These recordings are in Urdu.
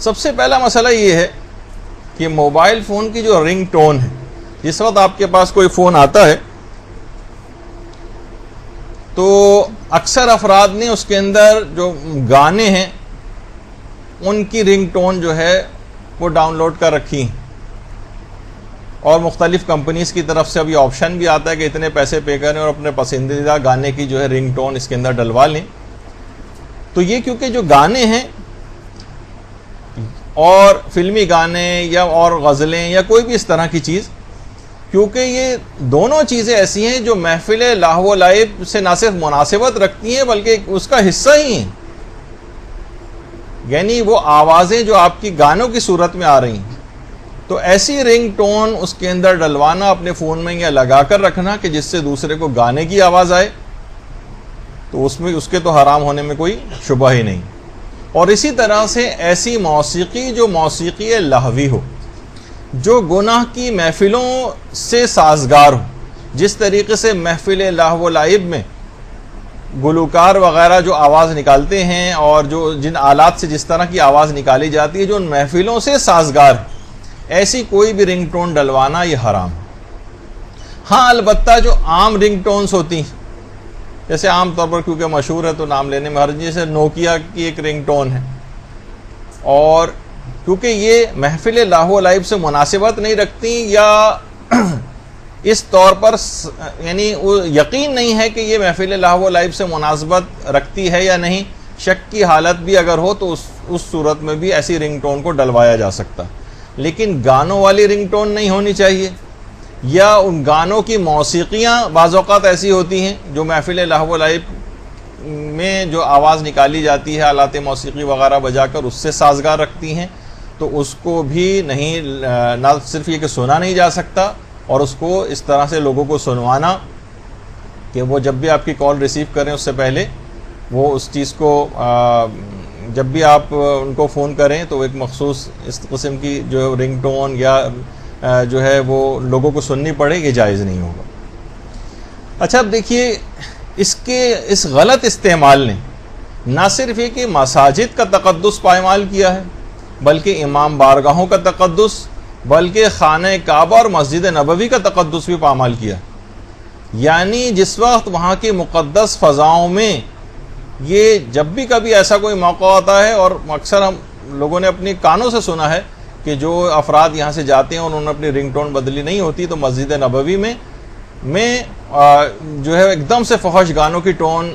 سب سے پہلا مسئلہ یہ ہے کہ موبائل فون کی جو رنگ ٹون ہے، جس وقت آپ کے پاس کوئی فون آتا ہے تو اکثر افراد نے اس کے اندر جو گانے ہیں ان کی رنگ ٹون جو ہے وہ ڈاؤن لوڈ کر رکھی ہیں، اور مختلف کمپنیز کی طرف سے ابھی آپشن بھی آتا ہے کہ اتنے پیسے پے کریں اور اپنے پسندیدہ گانے کی جو ہے رنگ ٹون اس کے اندر ڈلوا لیں۔ تو یہ کیونکہ جو گانے ہیں اور فلمی گانے یا اور غزلیں یا کوئی بھی اس طرح کی چیز، کیونکہ یہ دونوں چیزیں ایسی ہیں جو محفل لہو و لعب سے نہ صرف مناسبت رکھتی ہیں بلکہ اس کا حصہ ہی ہیں، یعنی وہ آوازیں جو آپ کی گانوں کی صورت میں آ رہی ہیں، تو ایسی رنگ ٹون اس کے اندر ڈلوانا اپنے فون میں یا لگا کر رکھنا کہ جس سے دوسرے کو گانے کی آواز آئے، تو اس کے تو حرام ہونے میں کوئی شبہ ہی نہیں۔ اور اسی طرح سے ایسی موسیقی جو موسیقی لہوی ہو، جو گناہ کی محفلوں سے سازگار ہو، جس طریقے سے محفل لہو و لعب میں گلوکار وغیرہ جو آواز نکالتے ہیں اور جو جن آلات سے جس طرح کی آواز نکالی جاتی ہے جو ان محفلوں سے سازگار ہے، ایسی کوئی بھی رنگ ٹون ڈلوانا یہ حرام ہے۔ ہاں البتہ جو عام رنگ ٹونز ہوتی ہیں، جیسے عام طور پر کیونکہ مشہور ہے تو نام لینے میں حرج، جیسے نوکیا کی ایک رنگ ٹون ہے، اور کیونکہ یہ محفل لہو و لعب سے مناسبت نہیں رکھتی یا اس طور پر یعنی یقین نہیں ہے کہ یہ محفل لہو و لعب سے مناسبت رکھتی ہے یا نہیں، شک کی حالت بھی اگر ہو تو اس صورت میں بھی ایسی رنگ ٹون کو ڈلوایا جا سکتا، لیکن گانوں والی رنگ ٹون نہیں ہونی چاہیے، یا ان گانوں کی موسیقیاں بعض اوقات ایسی ہوتی ہیں جو محفل لہو و لعب میں جو آواز نکالی جاتی ہے آلات موسیقی وغیرہ بجا کر اس سے سازگار رکھتی ہیں، تو اس کو بھی نہیں، نہ صرف یہ کہ سنا نہیں جا سکتا، اور اس کو اس طرح سے لوگوں کو سنوانا کہ وہ جب بھی آپ کی کال ریسیو کریں اس سے پہلے وہ اس چیز کو جب بھی آپ ان کو فون کریں تو ایک مخصوص اس قسم کی جو رنگ ٹون یا جو ہے وہ لوگوں کو سننی پڑے، یہ جائز نہیں ہوگا۔ اچھا اب دیکھیے، اس غلط استعمال نے نہ صرف یہ کہ مساجد کا تقدس پائمال کیا ہے، بلکہ امام بارگاہوں کا تقدس، بلکہ خانہ کعبہ اور مسجد نبوی کا تقدس بھی پامال کیا، یعنی جس وقت وہاں کی مقدس فضاؤں میں یہ جب بھی کبھی ایسا کوئی موقع آتا ہے، اور اکثر ہم لوگوں نے اپنی کانوں سے سنا ہے کہ جو افراد یہاں سے جاتے ہیں اور انہوں نے اپنی رنگ ٹون بدلی نہیں ہوتی تو مسجد نبوی میں جو ہے ایک دم سے فحش گانوں کی ٹون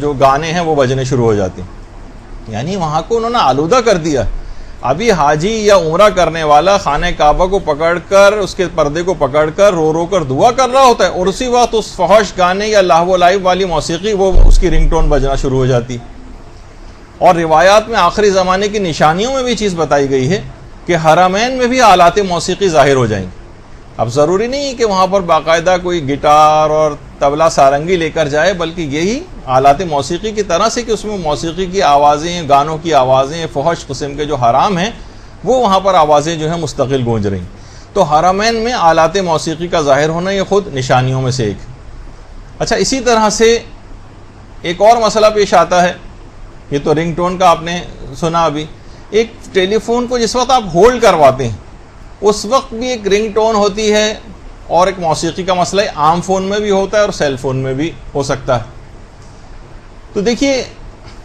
جو گانے ہیں وہ بجنے شروع ہو جاتے ہیں، یعنی وہاں کو انہوں نے آلودہ کر دیا۔ ابھی حاجی یا عمرہ کرنے والا خانہ کعبہ کو پکڑ کر اس کے پردے کو پکڑ کر رو رو کر دعا کر رہا ہوتا ہے، اور اسی وقت اس فحش گانے یا لہو و لعب والی موسیقی وہ اس کی رنگ ٹون بجنا شروع ہو جاتی۔ اور روایات میں آخری زمانے کی نشانیوں میں بھی چیز بتائی گئی ہے کہ حرمین میں بھی آلات موسیقی ظاہر ہو جائیں گے۔ اب ضروری نہیں ہے کہ وہاں پر باقاعدہ کوئی گٹار اور طبلہ سارنگی لے کر جائے، بلکہ یہی آلات موسیقی کی طرح سے کہ اس میں موسیقی کی آوازیں، گانوں کی آوازیں، فحش قسم کے جو حرام ہیں وہ وہاں پر آوازیں جو ہیں مستقل گونج رہی ہیں۔ تو حرمین میں آلات موسیقی کا ظاہر ہونا یہ خود نشانیوں میں سے ایک ہے۔ اچھا اسی طرح سے ایک اور مسئلہ پیش آتا ہے، یہ تو رنگ ٹون کا آپ نے سنا، ابھی ایک ٹیلی فون کو جس وقت آپ ہولڈ کرواتے ہیں اس وقت بھی ایک رنگ ٹون ہوتی ہے، اور ایک موسیقی کا مسئلہ عام فون میں بھی ہوتا ہے اور سیل فون میں بھی ہو سکتا ہے۔ تو دیکھیے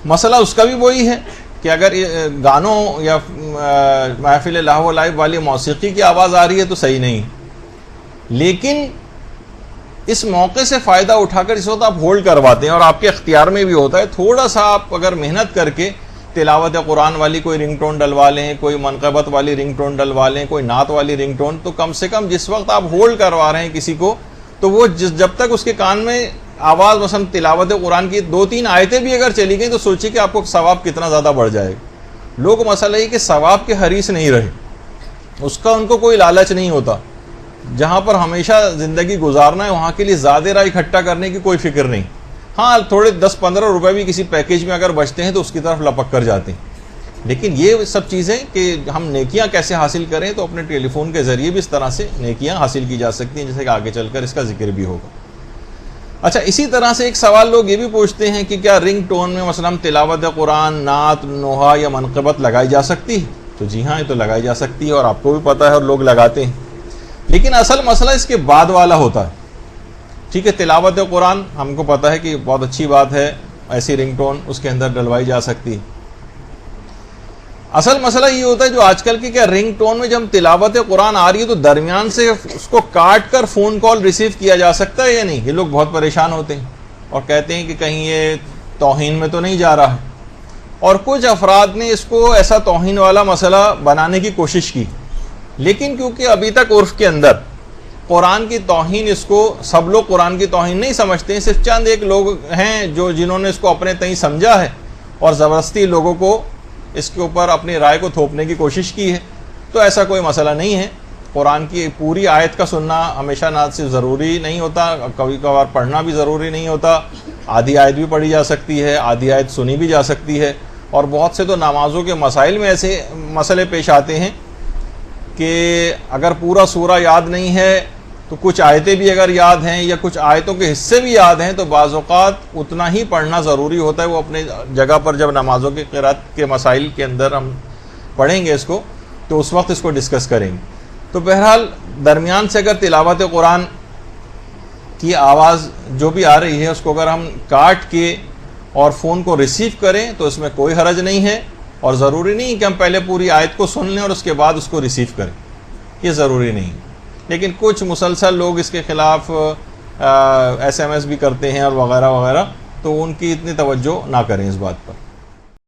مسئلہ اس کا بھی وہی ہے کہ اگر گانوں یا محفل لہو و لعب والی موسیقی کی آواز آ رہی ہے تو صحیح نہیں، لیکن اس موقع سے فائدہ اٹھا کر اس وقت آپ ہولڈ کرواتے ہیں اور آپ کے اختیار میں بھی ہوتا ہے، تھوڑا سا آپ اگر محنت کر کے تلاوت قرآن والی کوئی رنگ ٹون ڈلوا لیں، کوئی منقبت والی رنگ ٹون ڈلوا لیں، کوئی نعت والی رنگ ٹون، تو کم سے کم جس وقت آپ ہولڈ کروا رہے ہیں کسی کو تو وہ جب تک اس کے کان میں آواز مثلا تلاوت قرآن کی 2-3 آیتیں بھی اگر چلی گئیں تو سوچیے کہ آپ کو ثواب کتنا زیادہ بڑھ جائے گا۔ لوگ مسئلہ یہ کہ ثواب کے حریص نہیں رہے، اس کا ان کو کوئی لالچ نہیں ہوتا، جہاں پر ہمیشہ زندگی گزارنا ہے وہاں کے لیے زیادہ راہ اکٹھا کرنے کی کوئی فکر نہیں۔ ہاں تھوڑے 10-15 روپے بھی کسی پیکیج میں اگر بچتے ہیں تو اس کی طرف لپک کر جاتے ہیں، لیکن یہ سب چیزیں کہ ہم نیکیاں کیسے حاصل کریں تو اپنے ٹیلی فون کے ذریعے بھی اس طرح سے نیکیاں حاصل کی جا سکتی ہیں، جیسے کہ آگے چل کر اس کا ذکر بھی ہوگا۔ اچھا اسی طرح سے ایک سوال لوگ یہ بھی پوچھتے ہیں کہ کیا رنگ ٹون میں مثلا تلاوت قرآن، نعت، نوحہ یا منقبت لگائی جا سکتی ہے؟ تو جی ہاں، یہ تو لگائی جا سکتی ہے اور آپ کو بھی پتہ ہے اور لوگ لگاتے ہیں. لیکن اصل مسئلہ اس کے بعد والا ہوتا ہے. ٹھیک ہے، تلاوت قرآن ہم کو پتہ ہے کہ بہت اچھی بات ہے، ایسی رنگ ٹون اس کے اندر ڈلوائی جا سکتی ہے. اصل مسئلہ یہ ہوتا ہے جو آج کل کی کیا رنگ ٹون میں جب تلاوت قرآن آ رہی ہے تو درمیان سے اس کو کاٹ کر فون کال ریسیو کیا جا سکتا ہے یا نہیں. یہ لوگ بہت پریشان ہوتے ہیں اور کہتے ہیں کہ کہیں یہ توہین میں تو نہیں جا رہا ہے. اور کچھ افراد نے اس کو ایسا توہین والا مسئلہ بنانے کی کوشش کی، لیکن کیونکہ ابھی تک عرف کے اندر قرآن کی توہین، اس کو سب لوگ قرآن کی توہین نہیں سمجھتے ہیں، صرف چند ایک لوگ ہیں جنہوں نے اس کو اپنے تئیں سمجھا ہے اور زبردستی لوگوں کو اس کے اوپر اپنی رائے کو تھوپنے کی کوشش کی ہے. تو ایسا کوئی مسئلہ نہیں ہے. قرآن کی پوری آیت کا سننا ہمیشہ نہ صرف ضروری نہیں ہوتا، کبھی کبھار پڑھنا بھی ضروری نہیں ہوتا. آدھی آیت بھی پڑھی جا سکتی ہے، آدھی آیت سنی بھی جا سکتی ہے. اور بہت سے تو نمازوں کے مسائل میں ایسے مسئلے پیش آتے ہیں کہ اگر پورا سورہ یاد نہیں ہے تو کچھ آیتیں بھی اگر یاد ہیں یا کچھ آیتوں کے حصے بھی یاد ہیں تو بعض اوقات اتنا ہی پڑھنا ضروری ہوتا ہے. وہ اپنے جگہ پر جب نمازوں کی قرات کے مسائل کے اندر ہم پڑھیں گے اس کو تو اس وقت اس کو ڈسکس کریں گے. تو بہرحال درمیان سے اگر تلاوت قرآن کی آواز جو بھی آ رہی ہے اس کو اگر ہم کاٹ کے اور فون کو ریسیو کریں تو اس میں کوئی حرج نہیں ہے. اور ضروری نہیں کہ ہم پہلے پوری آیت کو سن لیں اور اس کے بعد اس کو ریسیو کریں، یہ ضروری نہیں. لیکن کچھ مسلسل لوگ اس کے خلاف ایس ایم ایس بھی کرتے ہیں اور وغیرہ وغیرہ، تو ان کی اتنی توجہ نہ کریں اس بات پر.